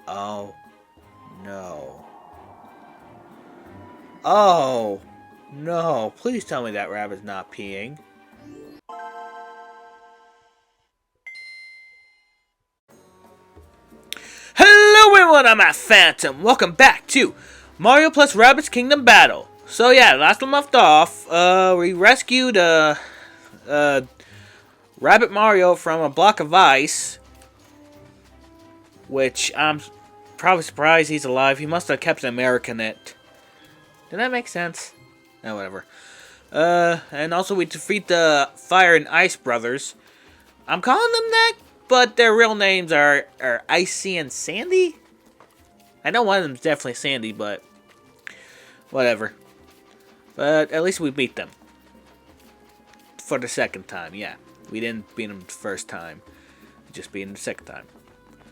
Oh, no. Oh, no. Please tell me that rabbit's not peeing. Hello everyone, I'm at Phantom. Welcome back to Mario+Rabbids Kingdom Battle. So yeah, last one left off, we rescued Rabbit Mario from a block of ice. Which I'm probably surprised he's alive. He must have kept an American in it. Did that make sense? Oh, whatever. And also we defeat the Fire and Ice Brothers. I'm calling them that, but their real names are Icy and Sandy? I know one of them's definitely Sandy, but whatever. But at least we beat them. For the second time, yeah. We didn't beat them the first time. We just beat them the second time.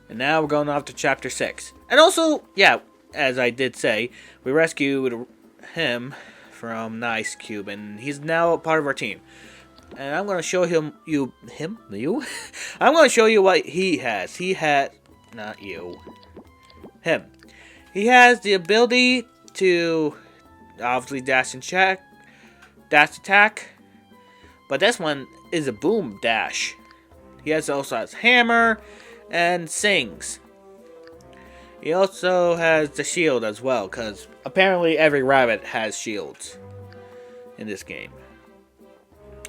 And now we're going off to Chapter 6. And also, yeah, as I did say, we rescued him from the Ice Cube, and he's now a part of our team. And I'm going to show him. I'm going to show you what he has. He has, not you, him. He has the ability to, obviously, dash attack. But this one is a boom dash. He also has hammer and sings. He also has the shield as well, because apparently every rabbit has shields in this game.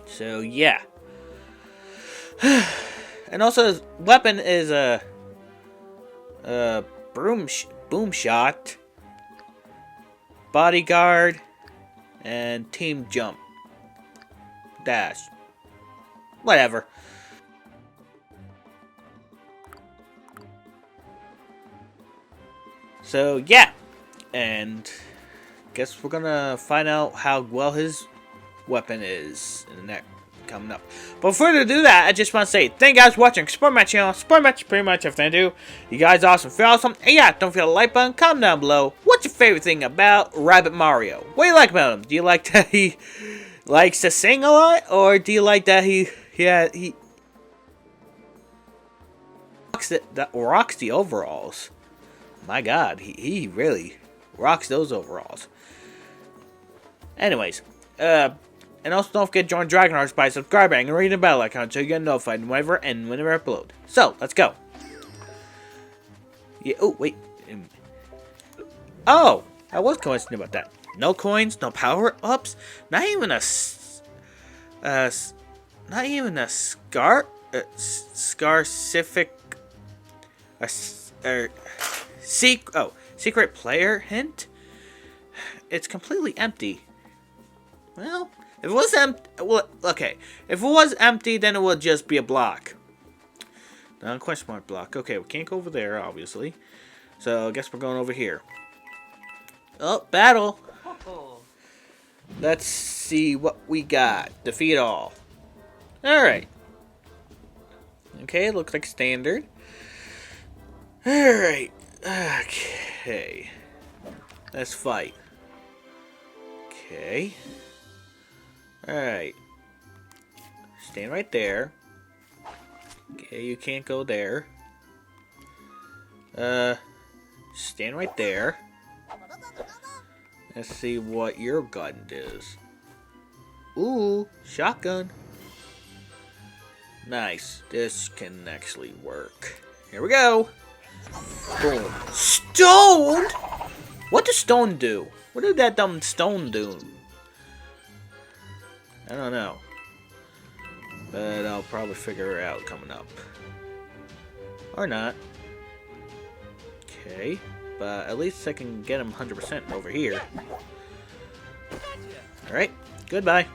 So yeah. And also his weapon is a boom shot, bodyguard, and team jump dash. Whatever. So yeah, and guess we're gonna find out how well his weapon is in the next coming up. But before to do that, I just want to say thank you guys for watching. Support my channel. Support my pretty much everything I do. You guys are awesome. Feel awesome. And yeah, don't forget the like button. Comment down below. What's your favorite thing about Rabbit Mario? What do you like about him? Do you like that he likes to sing a lot, or do you like that he rocks the overalls? My God, he really rocks those overalls. Anyways, and also don't forget to join Dragon Hearts by subscribing and ringing the bell icon so you get notified whenever I upload. So, let's go. Yeah, oh, wait. Oh, I was concerned about that. No coins, no power-ups, not even a secret player hint? It's completely empty. Well, if it was empty, well, okay. If it was empty, then it would just be a block. Non question mark block. Okay, we can't go over there, obviously. So I guess we're going over here. Oh, battle. Let's see what we got. Defeat all. Alright. Okay, looks like standard. Alright. Okay. Let's fight. Okay. Alright. Stand right there. Okay, you can't go there. Stand right there. Let's see what your gun does. Ooh, shotgun. Nice. This can actually work. Here we go. Boom. Stone? What does stone do? What did that dumb stone do? I don't know. But I'll probably figure it out coming up. Or not. Okay. But at least I can get him 100% over here. Alright. Goodbye.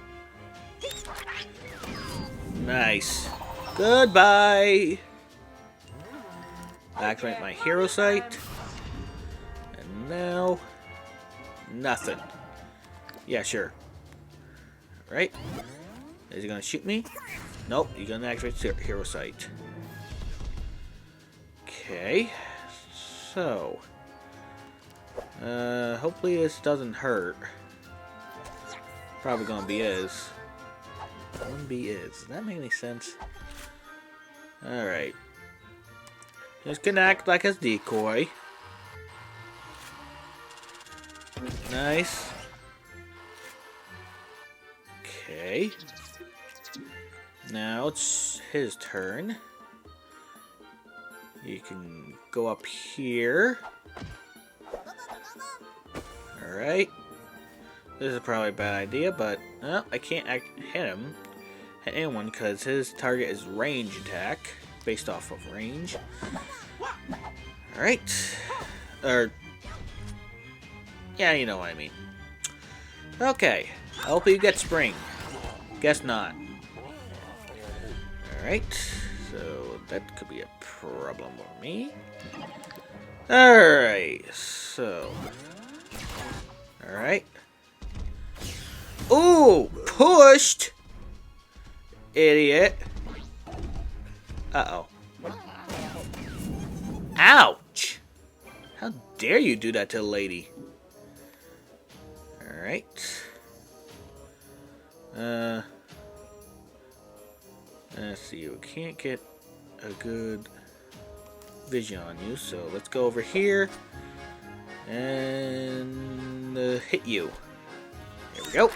Nice. Goodbye. Activate my hero sight. And now... nothing. Yeah, sure. Right? Is he gonna shoot me? Nope, he's gonna activate hero sight. Okay. So... hopefully this doesn't hurt. Probably gonna be is. Gonna be is. Does that make any sense? Alright. Just gonna act like a decoy. Nice. Okay. Now it's his turn. You can go up here. Alright. This is probably a bad idea, but I can't hit anyone because his target is range attack, based off of range. Alright. Yeah, you know what I mean. Okay. I hope you get spring. Guess not. Alright. So that could be a problem with me. Alright. So. Alright. Ooh! Pushed! Idiot. Uh-oh. Ouch! How dare you do that to the lady? Alright. Let's see, we can't get a good vision on you, so let's go over here and hit you. Here we go.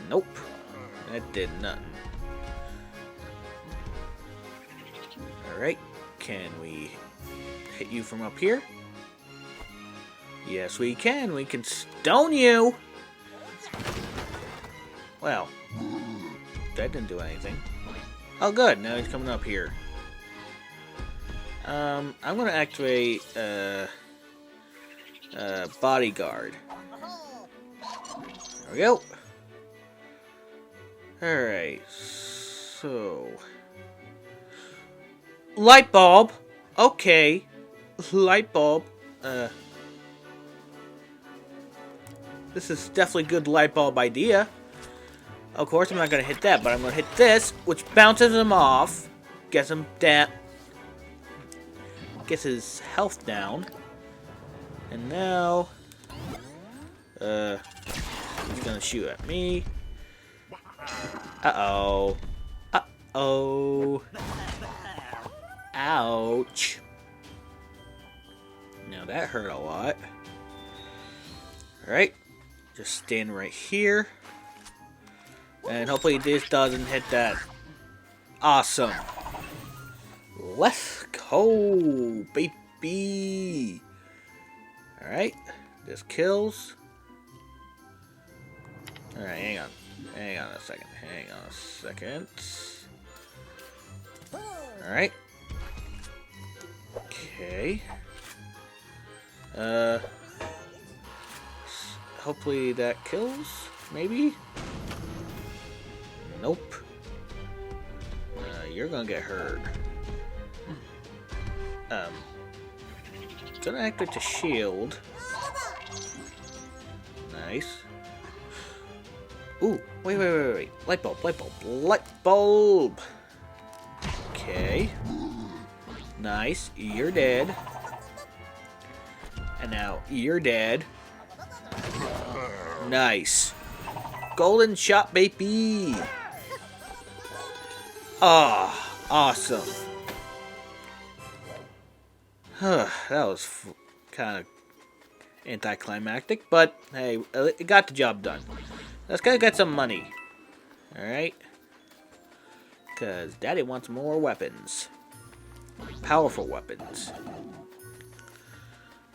Nope. That did nothing. Alright, can we hit you from up here? Yes, we can. We can stone you. Well, that didn't do anything. Oh, good. Now he's coming up here. I'm gonna activate bodyguard. There we go. Alright, so light bulb. Okay. Light bulb. This is definitely a good light bulb idea. Of course, I'm not going to hit that, but I'm going to hit this, which bounces him off. Gets him down. Gets his health down. And now, he's going to shoot at me. Uh-oh. Uh-oh. Ouch. Now that hurt a lot. Alright. Just stand right here. And hopefully this doesn't hit that. Awesome. Let's go, baby. Alright. This kills. Alright, hang on. Hang on a second. Hang on a second. Alright. Okay. Hopefully that kills, maybe? Nope. You're gonna get hurt. Gonna activate the shield. Nice. Ooh, wait. Light bulb. Light bulb! Okay. Nice, you're dead. And now, you're dead. Nice. Golden shot, baby! Ah, awesome. That was kind of anticlimactic, but hey, it got the job done. Let's go get some money. Alright? Because Daddy wants more weapons. Powerful weapons.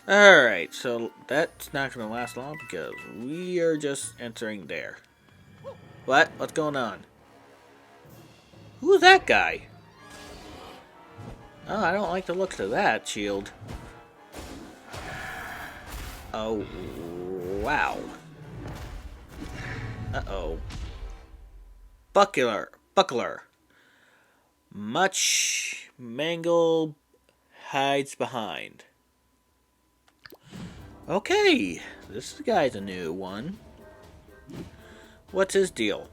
Alright, so that's not going to last long because we are just entering there. What? What's going on? Who's that guy? Oh, I don't like the looks of that shield. Oh, wow. Uh-oh. Buckler. Much mangle hides behind. Okay, this guy's a new one. What's his deal?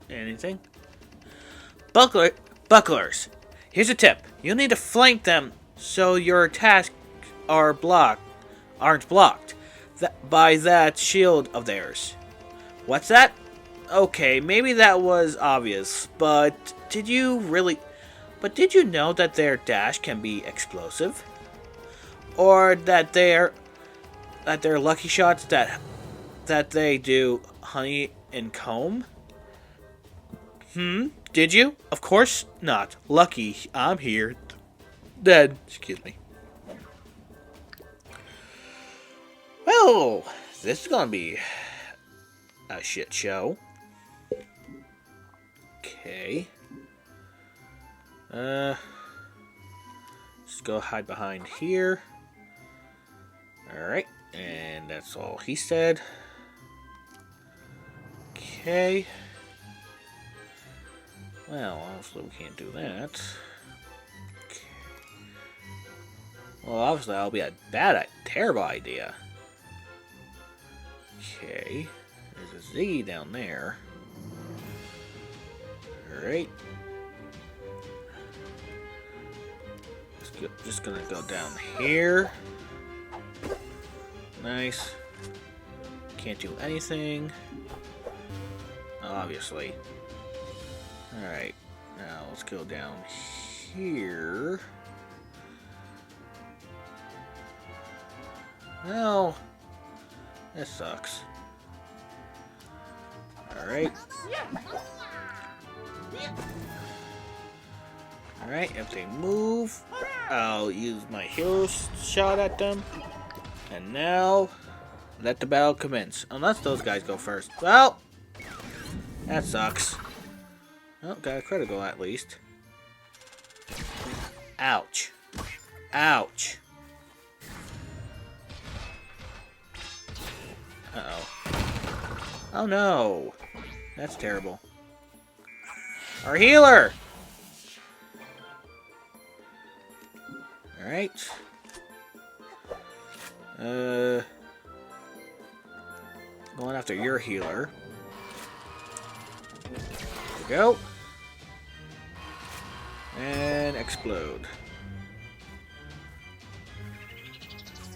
Anything? Bucklers. Here's a tip. You'll need to flank them so your attacks aren't blocked by that shield of theirs. What's that? Okay, maybe that was obvious, but did you really... But did you know that their dash can be explosive? Or that their lucky shots that they do honey and comb? Did you? Of course not. Lucky I'm here. Dead. Excuse me. Well, this is gonna be a shit show. Okay. Let's go hide behind here. Alright, and that's all he said. Okay. Well, obviously we can't do that. Okay. Well, obviously that'll be a terrible idea. Okay. There's a Z down there. Alright. Just gonna go down here. Nice. Can't do anything. Obviously. Alright. Now let's go down here. No. That sucks. Alright. Alright, if they move, I'll use my hero shot at them. And now, let the battle commence. Unless those guys go first. Well, that sucks. Oh, got a critical at least. Ouch. Ouch. Uh-oh. Oh no. That's terrible. Our healer! Alright. Going after your healer. There we go. And explode.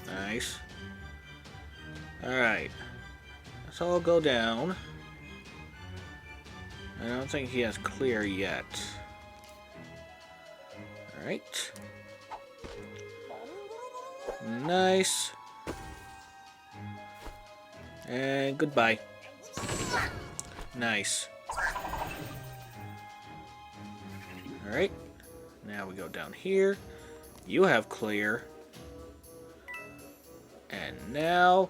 Nice. Alright. Let's all go down. I don't think he has clear yet. Alright. Nice. And goodbye. Nice. Alright. Now we go down here. You have clear. And now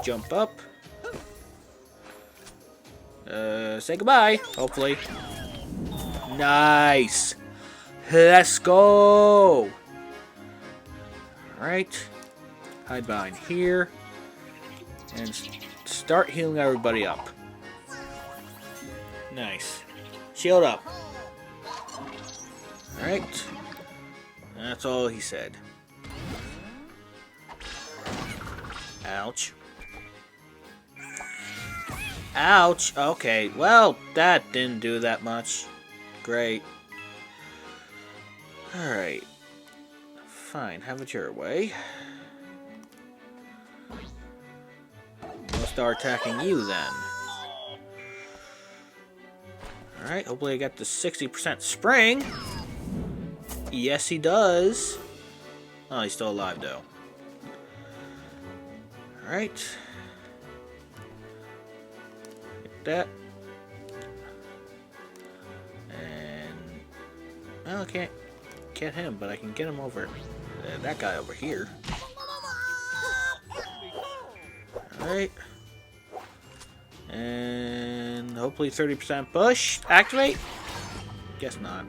jump up. Say goodbye, hopefully. Nice. Let's go. Alright. Hide behind here. And start healing everybody up. Nice. Shield up. Alright. That's all he said. Ouch. Ouch. Okay. Well, that didn't do that much. Great. Alright. Fine. Have it your way. We'll start attacking you then. Alright. Hopefully I got the 60% spring. Yes, he does. Oh, he's still alive, though. Alright. Get that. And... well, I can't get him, but I can get him over... that guy over here. Alright. And... hopefully 30% push. Activate? Guess not.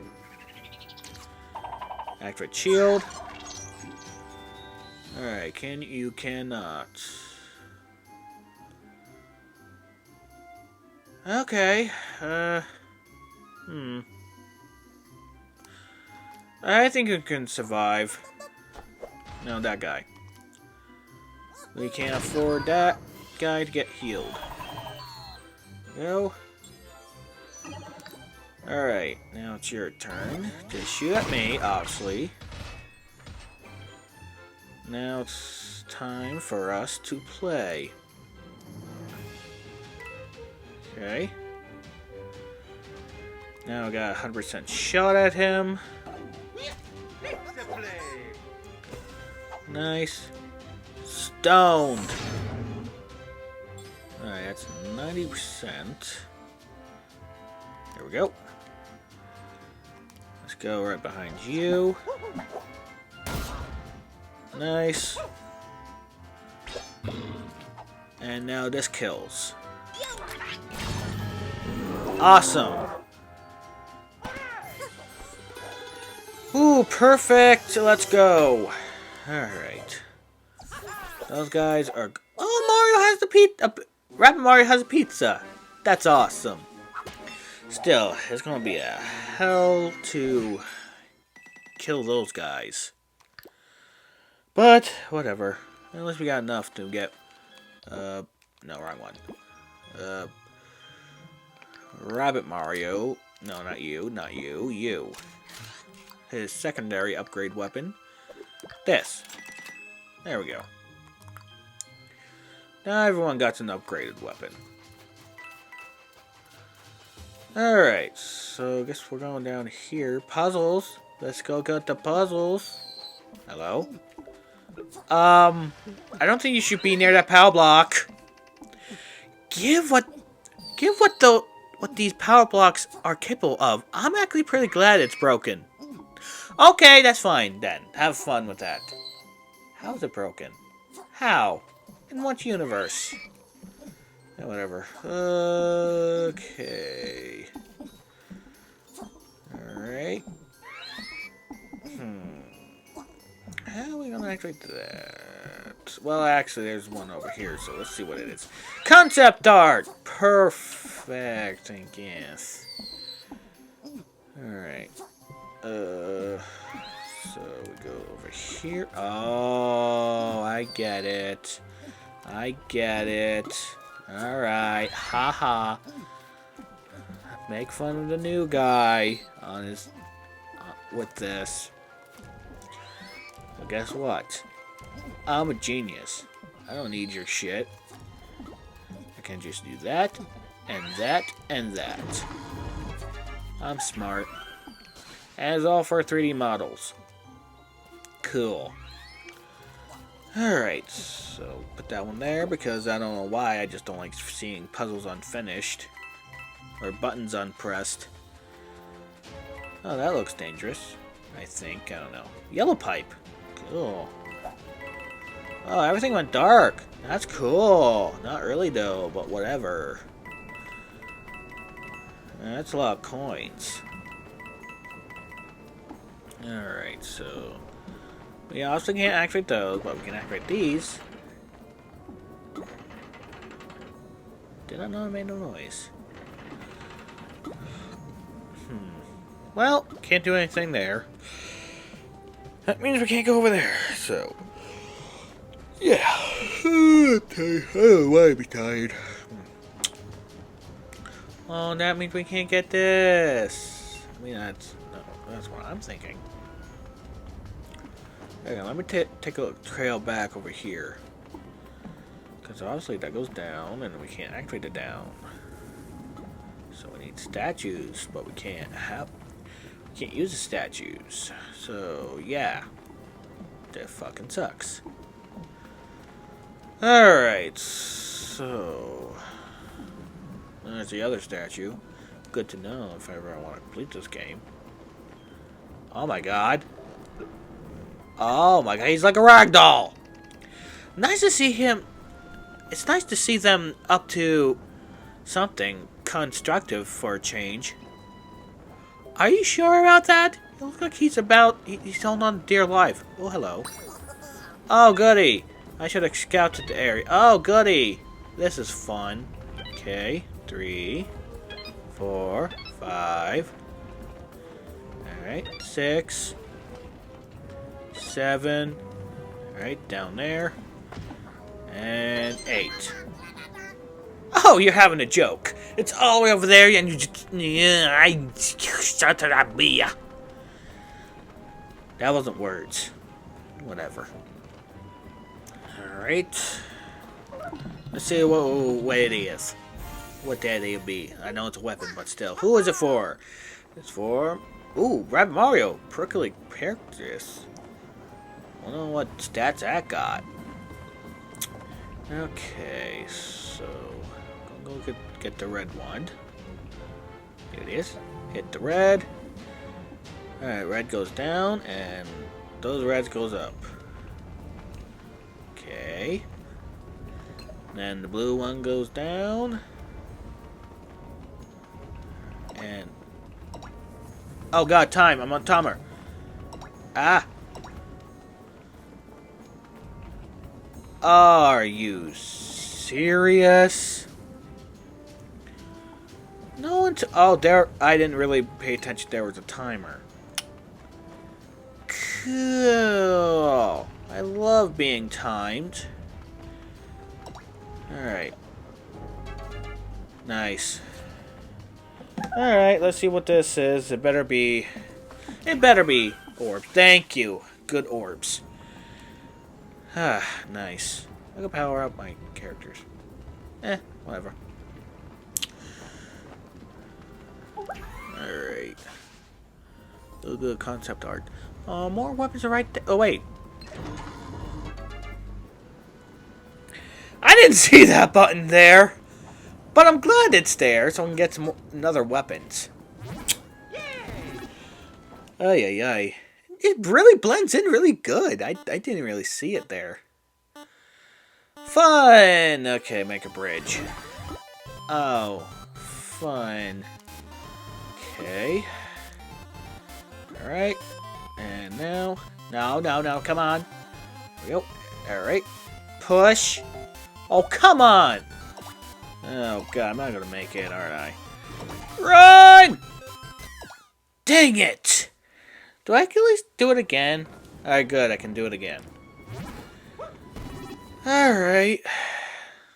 Activate shield. Alright, you cannot. Okay, I think you can survive. No, that guy. We can't afford that guy to get healed. Go. Alright, now it's your turn to shoot at me, obviously. Now it's time for us to play. Okay. Now I got a 100% shot at him. Nice. Stoned. Alright, that's 90%. There we go. Let's go right behind you. Nice. And now this kills. Awesome. Ooh, perfect. Let's go. Alright. Those guys are... Oh, Mario has the pizza. Rabbid Mario has a pizza. That's awesome. Still, it's gonna be a hell to kill those guys. But, whatever. At least we got enough to get... no, wrong one. Rabbid Mario. No, not you. Not you. You. His secondary upgrade weapon. This. There we go. Now everyone got an upgraded weapon. Alright, so I guess we're going down here. Puzzles. Let's go get the puzzles. Hello? I don't think you should be near that power block. Give what these power blocks are capable of. I'm actually pretty glad it's broken. Okay, that's fine then. Have fun with that. How is it broken? How? In what universe? Yeah, whatever. Okay. Alright. How are we gonna actually do that? Well, actually, there's one over here, so let's see what it is. Concept art! Perfect, I guess. Alright. So we go over here. Oh, I get it. I get it. Alright, haha. Make fun of the new guy on his with this. Well, guess what? I'm a genius. I don't need your shit. I can just do that, and that, and that. I'm smart. And it's all for 3D models. Cool. Alright, so put that one there because I don't know why, I just don't like seeing puzzles unfinished. Or buttons unpressed. Oh, that looks dangerous. I think, I don't know. Yellow pipe. Cool. Oh, everything went dark. That's cool. Not really though, but whatever. That's a lot of coins. Alright, so... we also can't activate those, but we can activate these. Did I know I made no noise? Well, can't do anything there. That means we can't go over there, so... yeah. I don't want to be tired. Oh, that means we can't get this. I mean, that's what I'm thinking. Okay, let me take a trail back over here. Because obviously that goes down, and we can't activate it down. So we need statues, but we can't use the statues. So, yeah. That fucking sucks. Alright, so... there's the other statue. Good to know if ever I want to complete this game. Oh my god. Oh my god, he's like a ragdoll! Nice to see him... it's nice to see them up to something constructive for a change. Are you sure about that? It looks like he's holding on to dear life. Oh, hello. Oh, goody. I should have scouted the area. Oh, goody. This is fun. Okay. 3, 4, 5. Alright. 6. 7. Alright, down there. And 8. Oh, you're having a joke. It's all the way over there, and you just... that wasn't words. Whatever. Alright. Let's see what it is. what that will be. I know it's a weapon, but still. Who is it for? It's for... Ooh, Rabbid Mario. Prickly characters. I don't know what stats that got. Okay, so... I'm going to get the red one. Here it is. Hit the red. Alright, red goes down, and those reds goes up. Okay. Then the blue one goes down. And... Oh god, time! I'm on timer! Ah! Are you serious? No one's... Oh, there... I didn't really pay attention. There was a timer. Cool. I love being timed. Alright. Nice. Alright, let's see what this is. It better be... It better be orbs. Thank you. Good orbs. Ah, nice. I can power up my characters. Whatever. Alright. Little good concept art. More weapons are right there. Oh, wait. I didn't see that button there. But I'm glad it's there, so I can get some other weapons. Ay, ay, ay. It really blends in really good. I didn't really see it there. Fun! Okay, make a bridge. Oh, fun. Okay. Alright. And now... No, come on. There we go. Alright. Push. Oh, come on! Oh, God, I'm not gonna make it, aren't I? Run! Dang it! Do I at least do it again? Alright, good, I can do it again. Alright.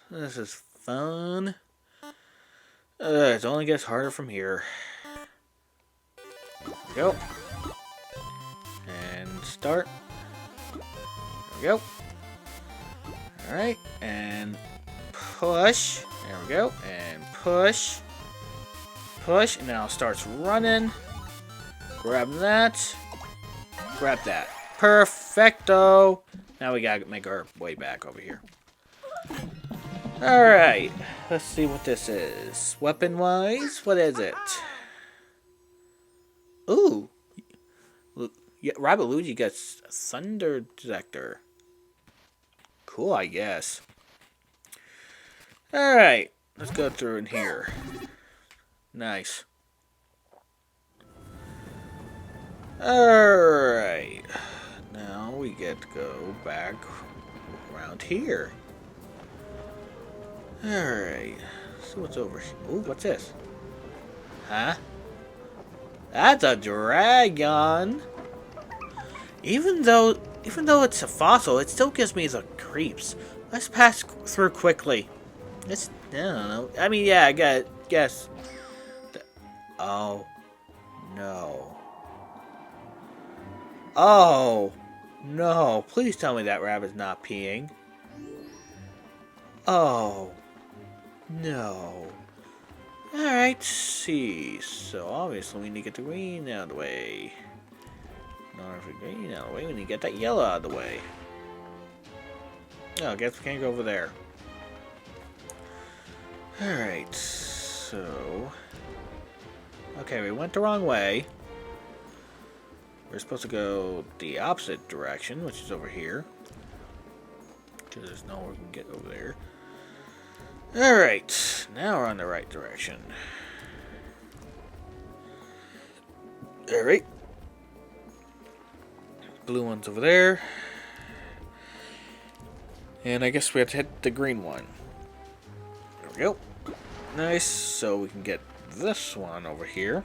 This is fun. It only gets harder from here. There we go. And start. There we go. Alright, and push. There we go. And push. Push. And now it starts running. Grab that. Grab that. Perfecto. Now we gotta make our way back over here. Alright. Let's see what this is. Weapon-wise, what is it? Ooh. Yeah, Rabbid Luigi gets a Thunder Detector. Cool, I guess. Alright. Let's go through in here. Nice. Alright. Now we get to go back around here. Alright. So what's over here? Ooh, what's this? Huh? That's a dragon! Even though it's a fossil, it still gives me the creeps. Let's pass through quickly. I don't know. I mean, yeah, I guess. Oh. No. Oh. No. Please tell me that rabbit's not peeing. Oh. No. Alright, see. So, obviously, we need to get the green out of the way. In order for green out of the way, we need to get that yellow out of the way. Oh, I guess we can't go over there. Alright, so... Okay, we went the wrong way. We're supposed to go the opposite direction, which is over here. Because there's nowhere we can get over there. Alright, now we're on the right direction. Alright. Blue one's over there. And I guess we have to hit the green one. There we go. Nice, so we can get this one over here.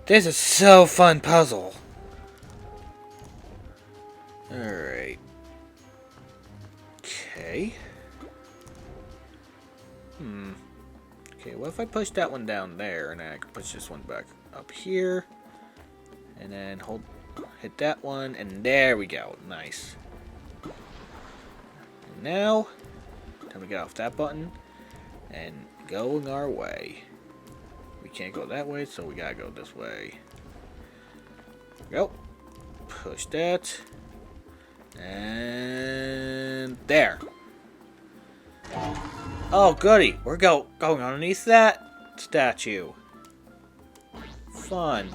This is so fun puzzle. Alright. Okay. Okay, what if I push that one down there and then I can push this one back up here? And then hit that one, and there we go. Nice. And now, Time to get off that button and going our way. We can't go that way, so we gotta go this way. Go. Push that. And there. Oh, goody. We're going underneath that statue. Fun.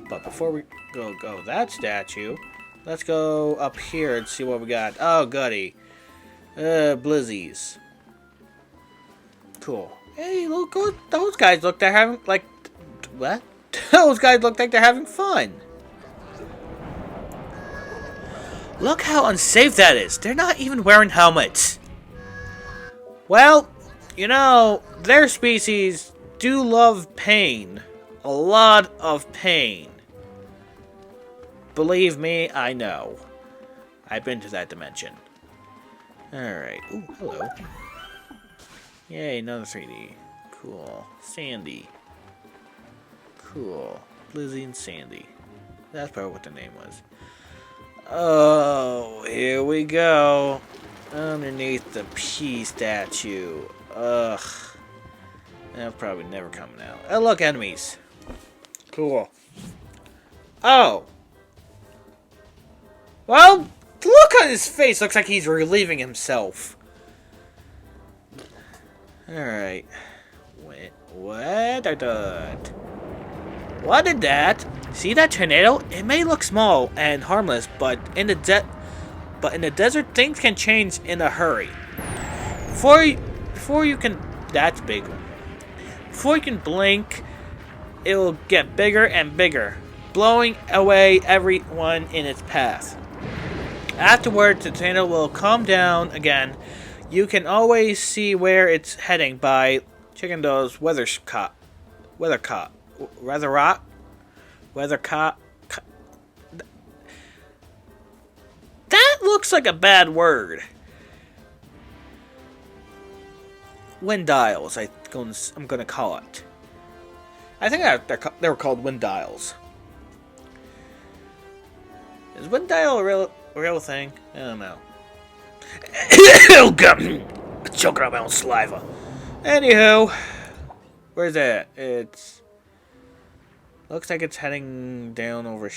But before we go that statue, let's go up here and see what we got. Oh, goody. Blizzies. Cool. Hey, look, those guys look they're having, like, what? Those guys look like they're having fun. Look how unsafe that is. They're not even wearing helmets. Well, you know, their species do love pain. A lot of pain. Believe me, I know. I've been to that dimension. Alright. Ooh, hello. Yay, another 3D. Cool. Sandy. Cool. Lizzie and Sandy. That's probably what the name was. Oh, here we go. Underneath the P statue. Ugh. That's probably never coming out. Oh, look, enemies. Cool. Oh. Well, look on his face. Looks like he's relieving himself. Alright. What did that? See that tornado? It may look small and harmless, but in the desert, things can change in a hurry. Before you can... That's big. Before you can blink, it will get bigger and bigger, blowing away everyone in its path. Afterwards, the tornado will calm down again. You can always see where it's heading by checking those weather That looks like a bad word. Wind dials, I'm gonna call it. I think they were called wind dials. Is wind dial a real thing? I don't know. Oh god, choking on my own saliva. Anywho, where's that? It's looks like it's heading down over,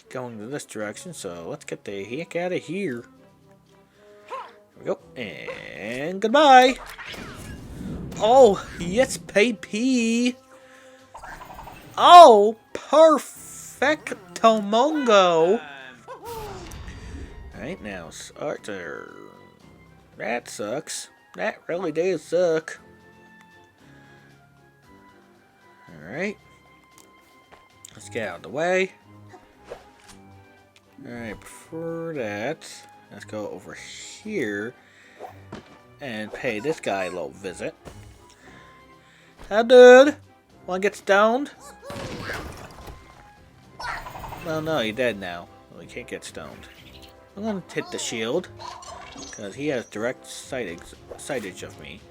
going to this direction. So let's get the heck out of here. Here we go, and goodbye. Oh yes, baby. Oh, perfecto mongo. Alright, now, Arthur. That sucks. That really does suck. Alright. Let's get out of the way. Alright, before that, let's go over here and pay this guy a little visit. Hi, dude. Wanna get stoned? Well, no, you're dead now. Well, you can't get stoned. I'm gonna hit the shield, because he has direct sightage of me.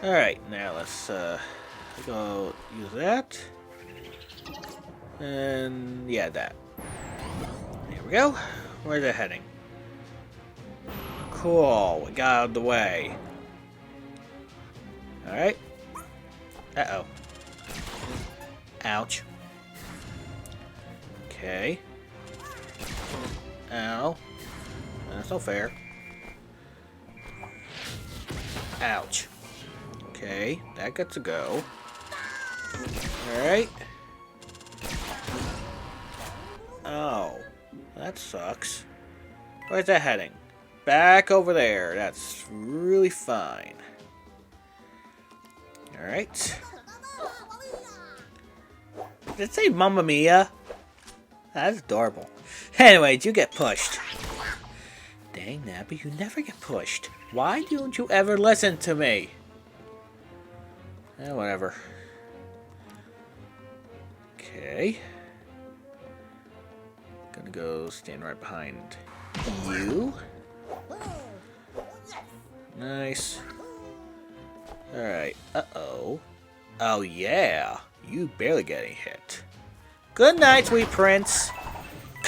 Alright, now let's go use that. And yeah, that. Here we go. Where's it heading? Cool, we got out of the way. Alright. Uh-oh. Ouch. Okay. Ow. That's not fair. Ouch. Okay, that gets to go. Alright. Oh. That sucks. Where's that heading? Back over there. That's really fine. Alright. Did it say Mamma Mia? That's adorable. Anyways, you get pushed. Dang, Nappy, you never get pushed. Why don't you ever listen to me? Whatever. Okay. Gonna go stand right behind you. Nice. Alright. Uh-oh. Oh, yeah. You barely getting hit. Good night, sweet prince.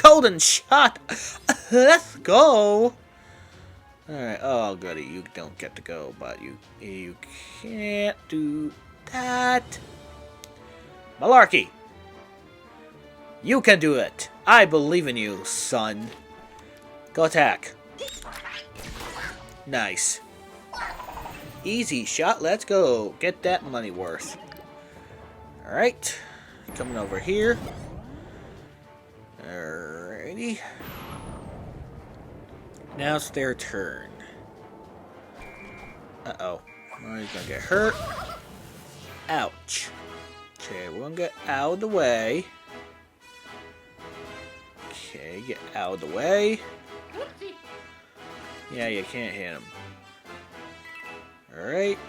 Golden shot. Let's go. Alright, oh goody, you don't get to go, but you can't do that. Malarkey! You can do it! I believe in you, son. Go attack. Nice. Easy shot, let's go. Get that money worth. Alright. Coming over here. Alrighty. Now it's their turn. Uh-oh. Mario's gonna get hurt. Ouch. Okay, we're gonna get out of the way. Okay, get out of the way. Yeah, you can't hit him. Alright.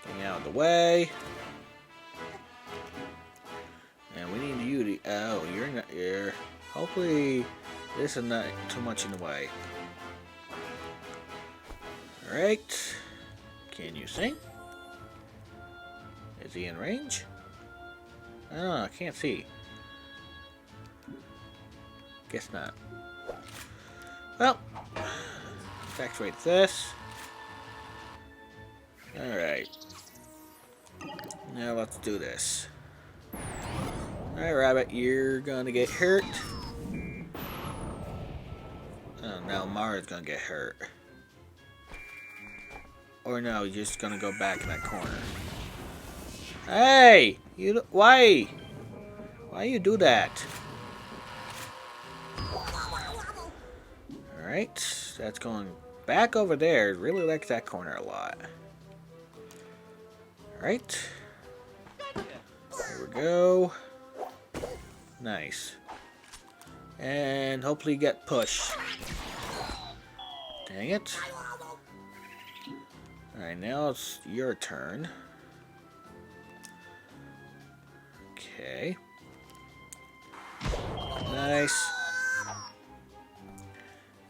Getting out of the way. And we need you to... Oh, you're not here. Hopefully, this is not too much in the way. Alright. Can you sing? Is he in range? I don't know, I can't see. Guess not. Well, let's activate this. Alright. Now let's do this. Alright, Rabbit, you're gonna get hurt. Oh, now Mario's gonna get hurt. Or no, you're just gonna go back in that corner. Hey! Why? Why you do that? Alright, that's going back over there. Really like that corner a lot. Alright. There we go. Nice. And hopefully get pushed. Dang it. Alright, now it's your turn. Okay. Nice.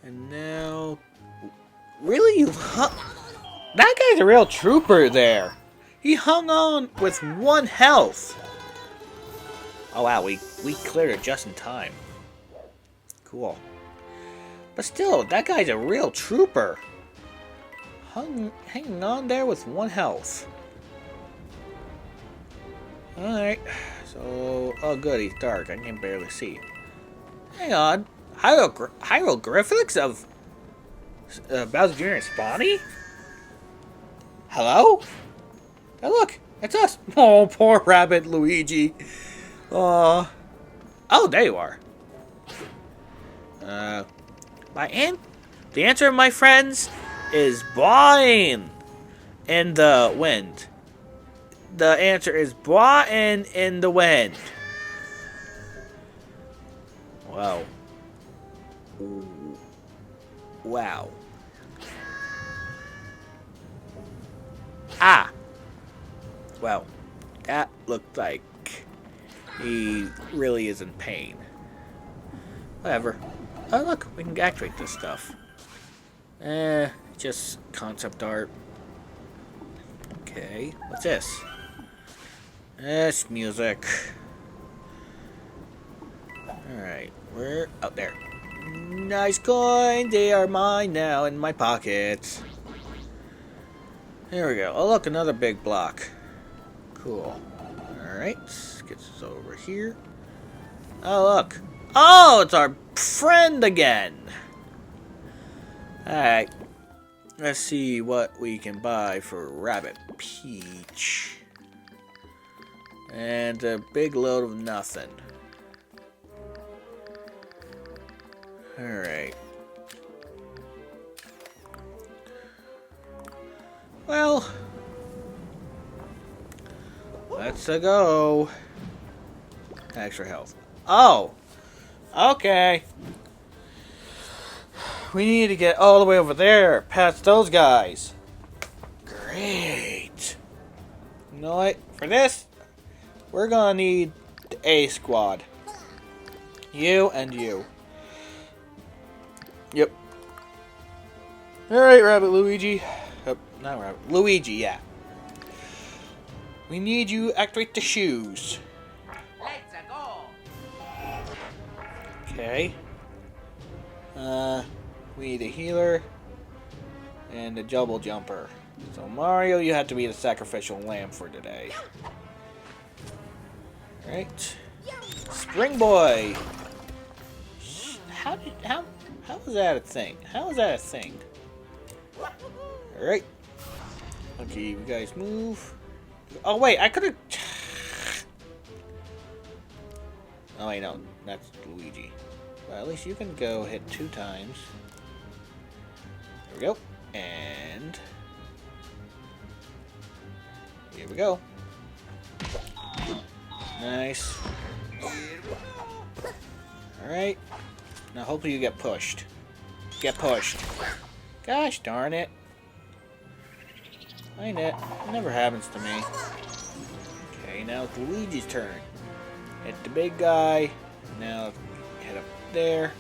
And now... Really? That guy's a real trooper there. He hung on with 1 health. Oh wow, we cleared it just in time. Cool. But still, that guy's a real trooper. Hanging on there with 1 health. Alright. So, oh good, he's dark. I can barely see. Hang on. Hieroglyphics of Bowser Jr. and Spawny? Hello? Hey look, it's us. Oh, poor Rabbit Luigi. Oh, there you are. The answer, my friends, is blowing in the wind. The answer is blowing in the wind. Wow. Wow. Ah. Well, that looked like he really is in pain. Whatever. Oh look, we can activate this stuff. Just concept art. Okay, what's this? It's music. Alright, we're out there. Nice coin, they are mine now in my pockets. There we go. Oh look, another big block. Cool. Alright, let's get this over here. Oh look. Oh, it's our friend again. Alright. Let's see what we can buy for Rabbit Peach. And a big load of nothing. Alright. Well, let's go. Extra health. Oh! Okay. We need to get all the way over there, past those guys. Great. You know what? For this, we're gonna need the A squad. You and you. Yep. Alright, Rabbit Luigi. Not Rabbit. Luigi, yeah. We need you to activate the shoes. Let's go. Okay. We need a healer and a double jumper. So Mario, you have to be the sacrificial lamb for today. Alright. Spring Boy! How was that a thing? How was that a thing? Alright. Okay, you guys move. Oh wait, I could've... Oh wait, no. That's Luigi. Well, at least you can go hit 2 times. There we go. And... here we go. Nice. Alright. Now hopefully you get pushed. Get pushed. Gosh darn it. Find it. It never happens to me. Okay, now it's Luigi's turn. Hit the big guy. Now head up there.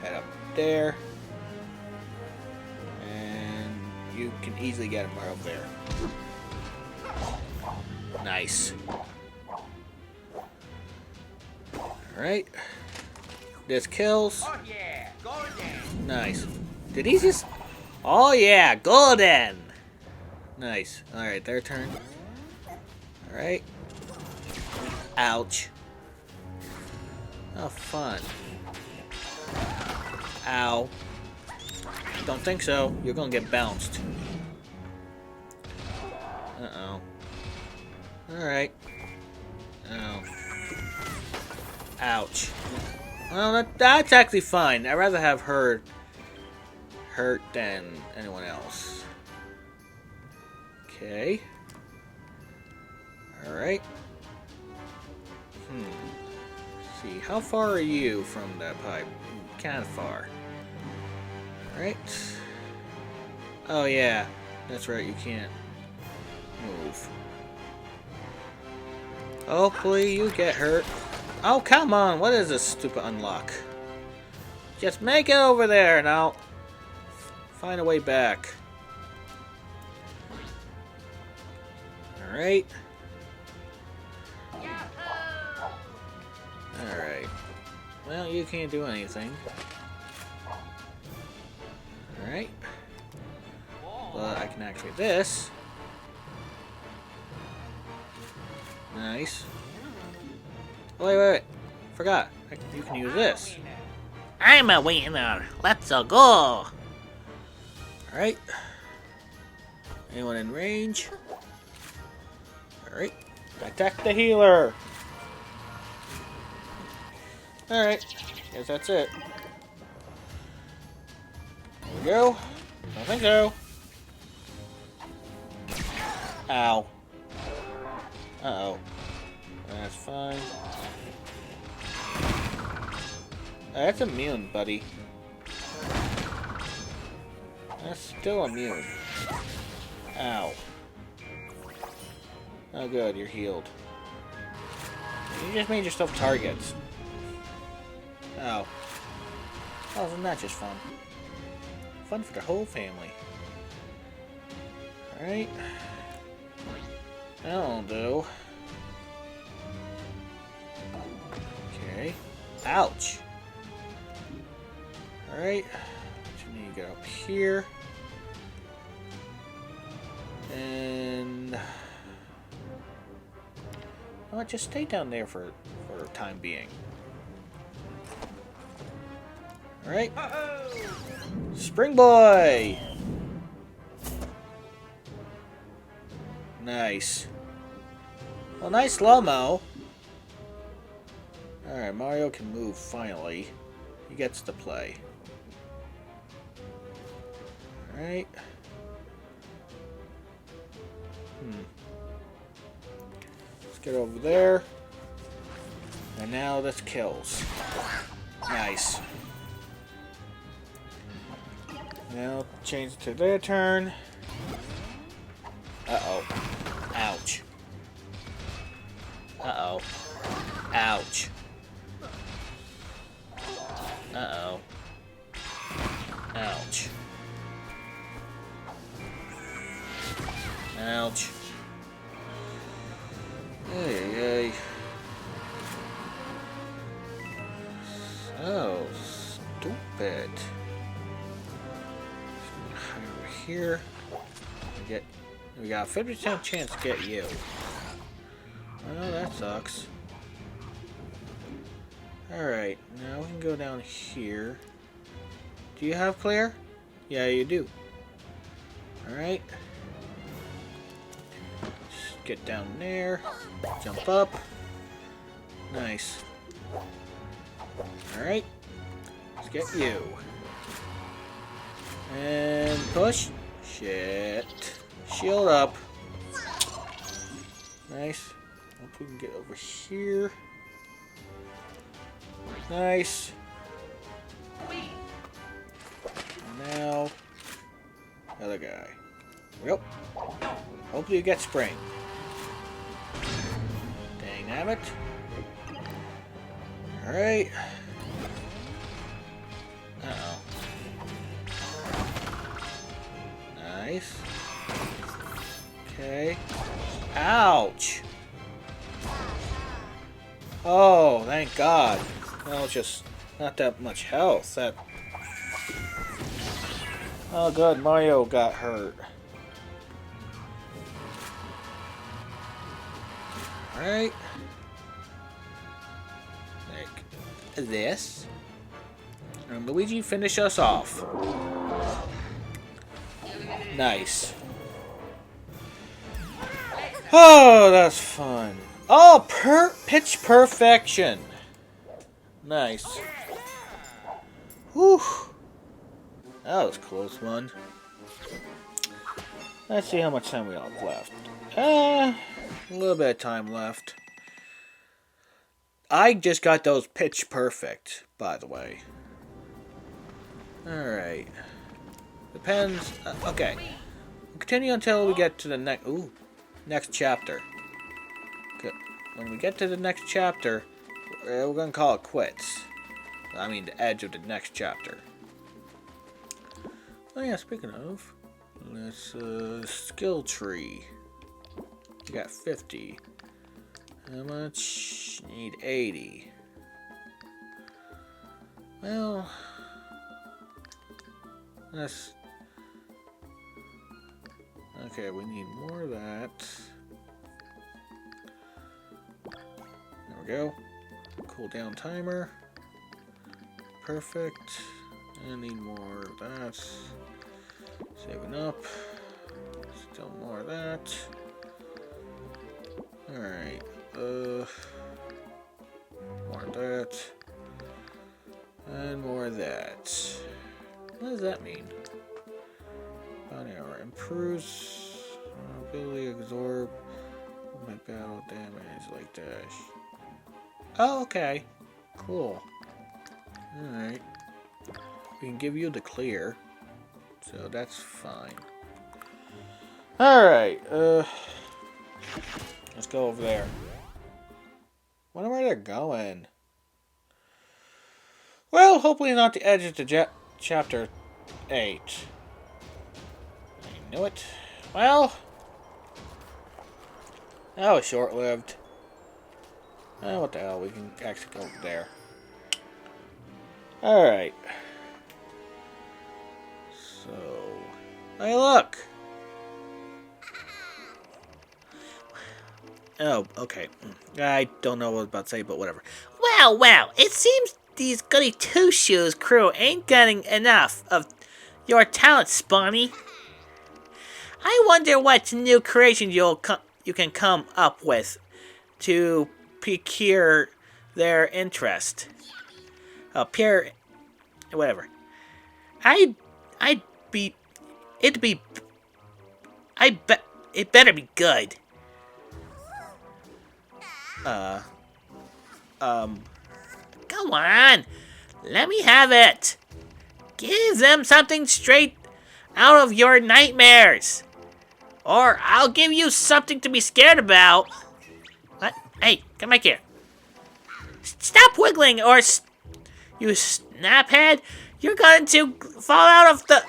Head up there. And you can easily get him right over there. Nice. Alright. This kills. Oh yeah, golden. Nice. Did he just... oh yeah, golden! Nice. Alright, their turn. Alright. Ouch. Oh, fun. Ow. Don't think so. You're gonna get bounced. Uh-oh. Alright. Oh. Ouch. Well, that's actually fine. I'd rather have her hurt than anyone else. Okay. Alright. Let's see, how far are you from that pipe? Kind of far. Alright. Oh yeah, that's right, you can't move. Hopefully you get hurt. Oh, come on, what is this stupid unlock? Just make it over there and I'll find a way back. Alright. Alright. Well, you can't do anything. Alright. But I can activate this. Nice. Oh, wait. Forgot. You can use this. I'm a winner. Let's go. Alright. Anyone in range? Alright. Attack the healer. Alright. Guess that's it. There we go. I think so. Ow. Uh-oh. That's fine. That's immune, buddy. That's still immune. Ow. Oh good, you're healed. You just made yourself targets. Oh. Oh, isn't that just fun? Fun for the whole family. Alright. That'll do. Okay. Ouch. Alright. You need to get up here. And... oh, just stay down there for the time being. Alright. Spring Boy! Nice. Well, nice slow-mo. Alright, Mario can move finally. He gets to play. Alright. Let's get over there. And now this kills. Nice. Now change it to their turn. Uh-oh. Ouch. Uh-oh. Ouch. Uh-oh. Ouch. Ouch. Hey. So stupid. We got a 50% chance to get you. Oh, that sucks. Alright, now we can go down here. Do you have clear? Yeah, you do. Alright. Just get down there. Jump up. Nice. Alright. Let's get you. And push. Shit. Shield up. Nice. Hope we can get over here. Nice. Now, other guy. Yep. Hopefully you get spring. Dang nabbit. Alright. Uh-oh. Nice. Okay. Ouch! Oh, thank God. Well, just not that much health. That. Oh, good. Mario got hurt. Alright. Like this. And Luigi, finish us off. Nice. Oh, that's fun. Oh, pitch perfection. Nice. Whew. That was a close one. Let's see how much time we have left. A little bit of time left. I just got those pitch perfect, by the way. Alright. Depends. Okay. We'll continue until we get to the next chapter. Good. When we get to the next chapter, we're going to call it quits. I mean, the edge of the next chapter. Oh yeah, speaking of, let's, skill tree. You got 50. How much? Need 80. Well, let's... Okay, we need more of that. There we go. Cooldown timer. Perfect. I need more of that. Saving up. Still more of that. Alright. More of that. And more of that. What does that mean? Bounty hour improves ability to absorb my battle damage like dash. Oh, okay. Cool. Alright. We can give you the clear. So that's fine. Alright, let's go over there. Wonder where they're going. Well, hopefully not the edge of the chapter 8. I knew it. Well, that was short-lived. What the hell, we can actually go over there. Alright. So, hey look! Oh, okay. I don't know what I was about to say, but whatever. Well, it seems these goody two-shoes crew ain't getting enough of your talent, Spawny. I wonder what new creations you can come up with to procure their interest. Whatever. I bet it better be good. Come on, let me have it. Give them something straight out of your nightmares, or I'll give you something to be scared about. What? Hey, come back here. Stop wiggling, or you snaphead, you're going to fall out of the...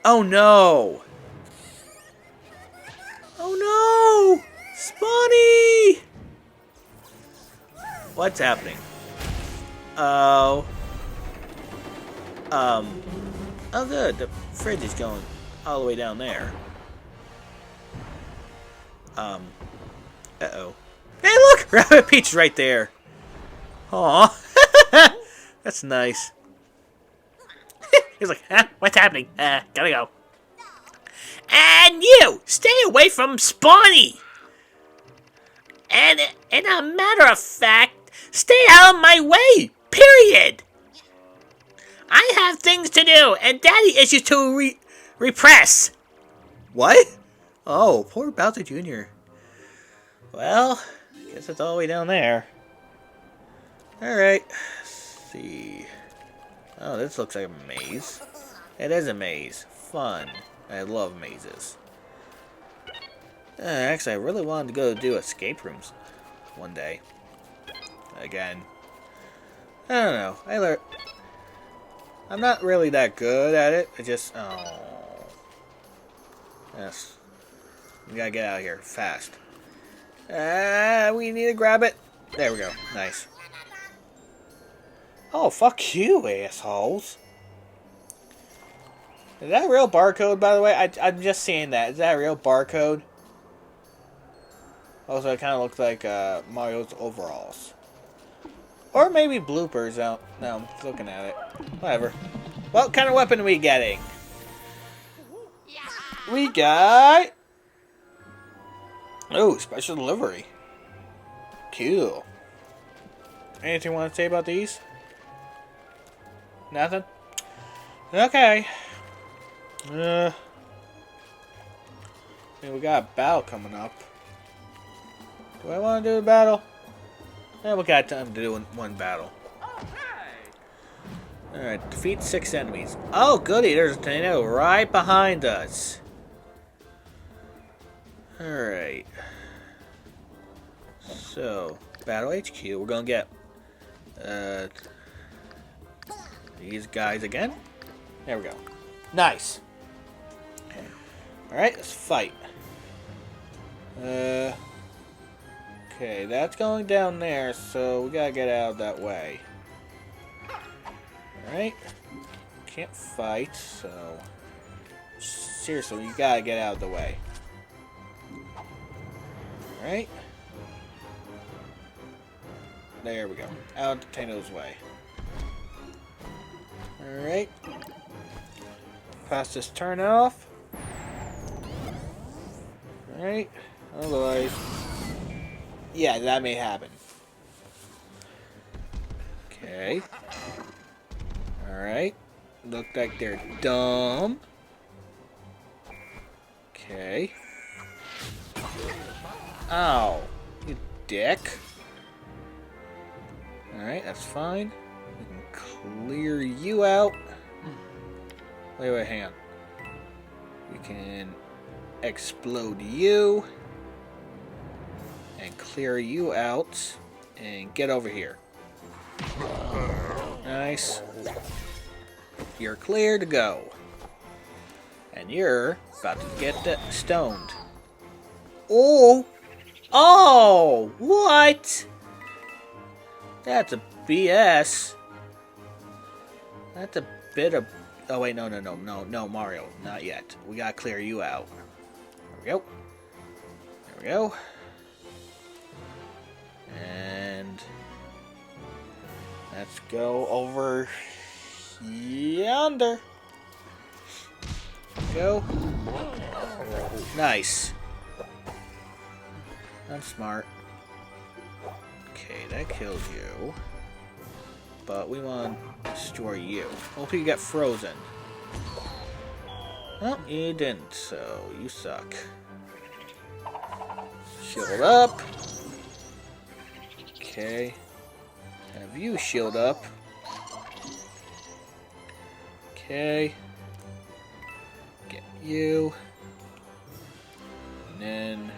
Oh no! Oh no! Spawny! What's happening? Oh. Oh good, the fridge is going all the way down there. Uh-oh. Hey, look! Rabbit Peach right there. Aw. That's nice. He's like, huh? What's happening? Gotta go. And you! Stay away from Spawny! And in a matter of fact, stay out of my way! Period! I have things to do and daddy issues to repress. What? Oh, poor Bowser Jr. Well, I guess it's all the way down there. Alright. Let's see. Oh, this looks like a maze. It is a maze. Fun. I love mazes. Actually, I really wanted to go do escape rooms one day. Again. I don't know. I'm not really that good at it. I just... Oh. Yes. We gotta get out of here. Fast. We need to grab it. There we go. Nice. Oh, fuck you, assholes. Is that a real barcode, by the way? I'm just seeing that. Is that a real barcode? Also, it kind of looks like Mario's overalls. Or maybe bloopers out. No, I'm looking at it. Whatever. What kind of weapon are we getting? We got... Oh, special delivery. Cool. Anything you want to say about these? Nothing? Okay. I mean, we got a battle coming up. Do I want to do a battle? Yeah, we got time to do one battle. Alright, defeat 6 enemies. Oh, goody, there's a tornado right behind us. Alright. So, Battle HQ, we're gonna get these guys again. There we go. Nice. Alright, let's fight. Okay, that's going down there, so we gotta get out of that way. Alright. Can't fight, so... Seriously, you gotta get out of the way. Alright. There we go. Out of Tano's way. Alright. Pass this turn off. Alright. Otherwise... Yeah, that may happen. Okay. Alright. Look like they're dumb. Okay. Ow. You dick. Alright, that's fine. We can clear you out. Wait, hang on. We can explode you. And clear you out. And get over here. Nice. You're clear to go. And you're about to get stoned. Oh! Oh! What? That's a BS. That's a bit of... Oh, wait, no, Mario. Not yet. We gotta clear you out. There we go. There we go. And... let's go over yonder. Go. Nice. I'm smart. Okay, that kills you. But we want to destroy you. Hope you get frozen. Well, you didn't, so you suck. Shield up. Okay. Have you shield up. Okay. Get you. And then...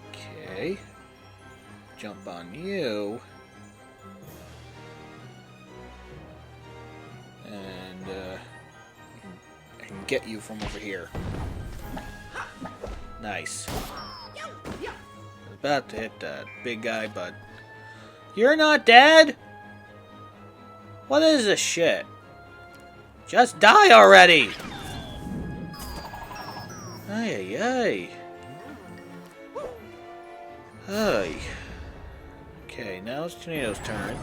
okay. Jump on you. And, I can get you from over here. Nice. I was about to hit that big guy, but... you're not dead? What is this shit? Just die already! Ay, ay, ay. Hey. Okay, now it's Tornado's turn.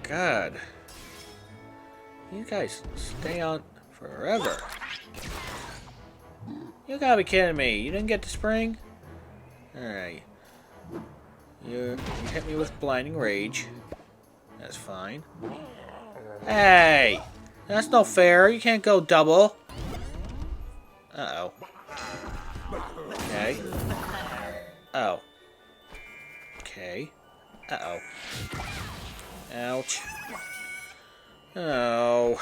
God. You guys stay on forever. You gotta be kidding me. You didn't get the spring? Alright. You hit me with blinding rage. That's fine. Hey! That's no fair. You can't go double. Uh-oh. Okay. Oh. Okay. Uh-oh. Ouch. Oh.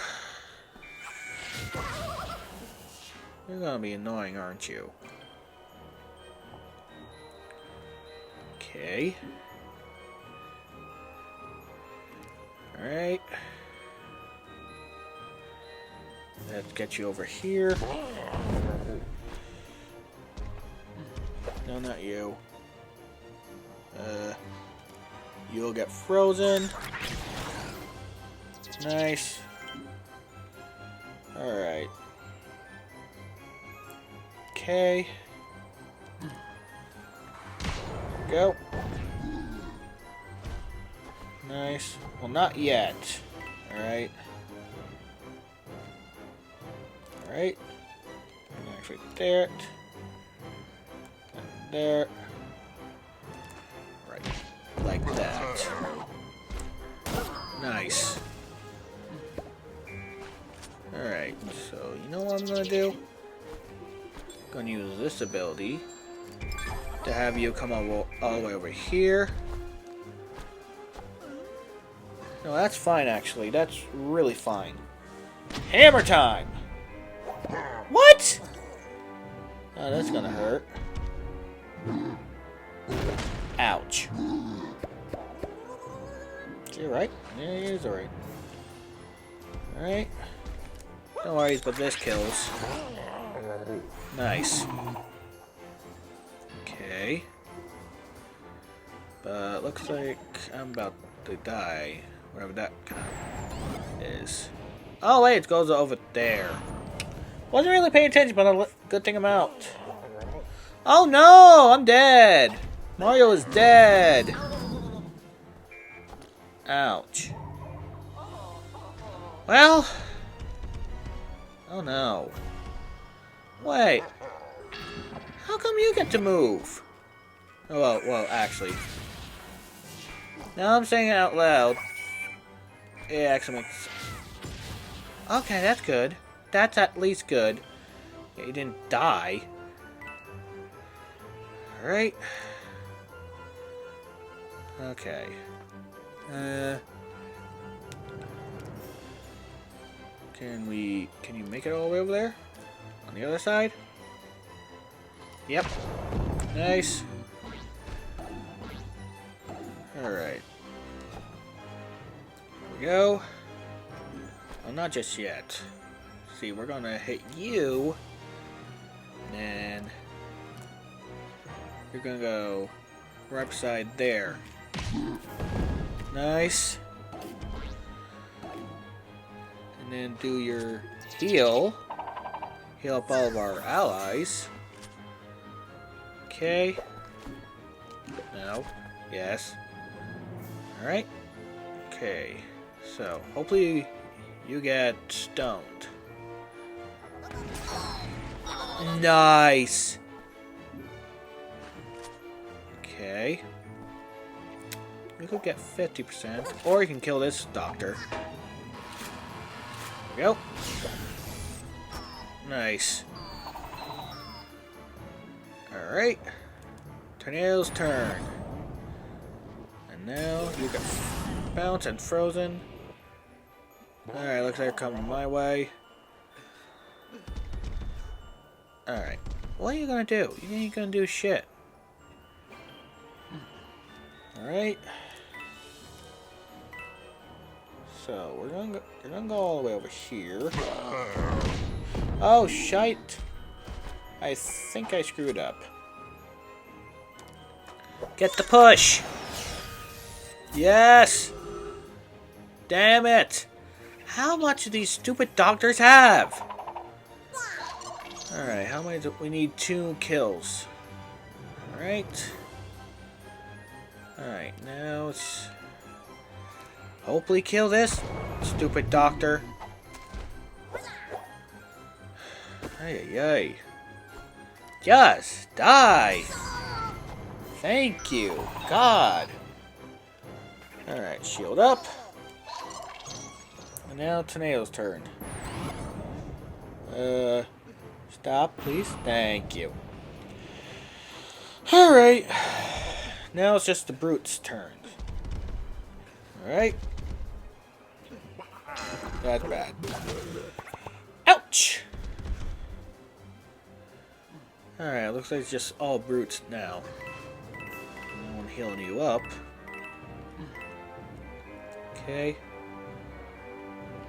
You're gonna be annoying, aren't you? Okay. Alright. Let's get you over here. No, not you. You'll get frozen. Nice. Alright. Okay. Go. Nice. Well, not yet. Alright. Alright. Actually, there. And there. Right. Like that. Nice. Alright, so you know what I'm gonna do? I'm gonna use this ability to have you come all the way over here. No, that's fine actually. That's really fine. Hammer time! What? Oh, that's gonna hurt. Ouch. Is he alright? Yeah, he is alright. Alright. No worries, but this kills. Nice. Okay. But looks like I'm about to die. Wherever that is. Oh wait, it goes over there. Wasn't really paying attention, but good thing I'm out. Oh no! I'm dead! Mario is dead! Ouch. Well... Oh no. Wait. How come you get to move? Oh, well, actually. Now I'm saying it out loud. It actually makes... Okay, that's good. That's at least good. Yeah, you didn't die. Alright. Okay. Can you make it all the way over there? On the other side? Yep. Nice. Alright. Here we go. Well, not just yet. See, we're gonna hit you. And you're gonna go right beside there. Nice. And then do your heal. Heal up all of our allies. Okay. No. Yes. Alright. Okay. So, hopefully you get stoned. Nice. Okay. You could get 50%. Or you can kill this doctor. There we go. Nice. Alright. Tornado's turn. And now you get bounced and frozen. Alright, looks like they're coming my way. Alright. What are you gonna do? You ain't gonna do shit. Alright. So, we're gonna go all the way over here. Oh, shite. I think I screwed up. Get the push! Yes! Damn it! How much do these stupid doctors have? Alright, how many do we need? 2 kills. Alright. Alright, now it's... hopefully kill this stupid doctor. Ay, ay, ay. Just die! Thank you, God. Alright, shield up. And now Tornado's turn. Stop, please. Thank you. Alright. Now it's just the Brute's turn. Alright. That's bad. Ouch! Alright, looks like it's just all Brutes now. No one healing you up. Okay.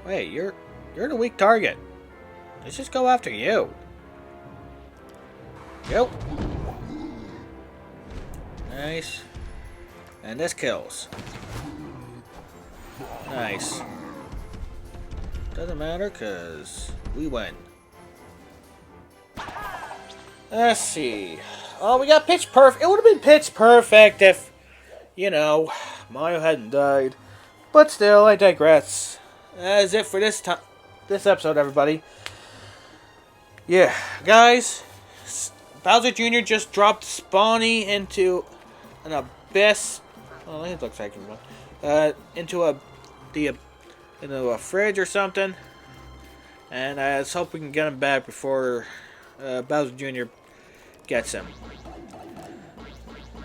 Wait, you're the weak target. Let's just go after you. Yep. Nice. And this kills. Nice. Doesn't matter, because we win. Let's see. Oh, we got pitch perfect. It would have been pitch perfect if, you know, Mario hadn't died. But still, I digress. That's it for this episode, everybody. Yeah, guys. Bowser Jr. just dropped Spawny into an abyss. Well, it looks like one. Into a fridge or something. And let's hope we can get him back before Bowser Jr. gets him.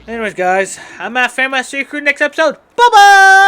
Anyways, guys, I'm Matt Fan. I'll see you next episode. Bye bye.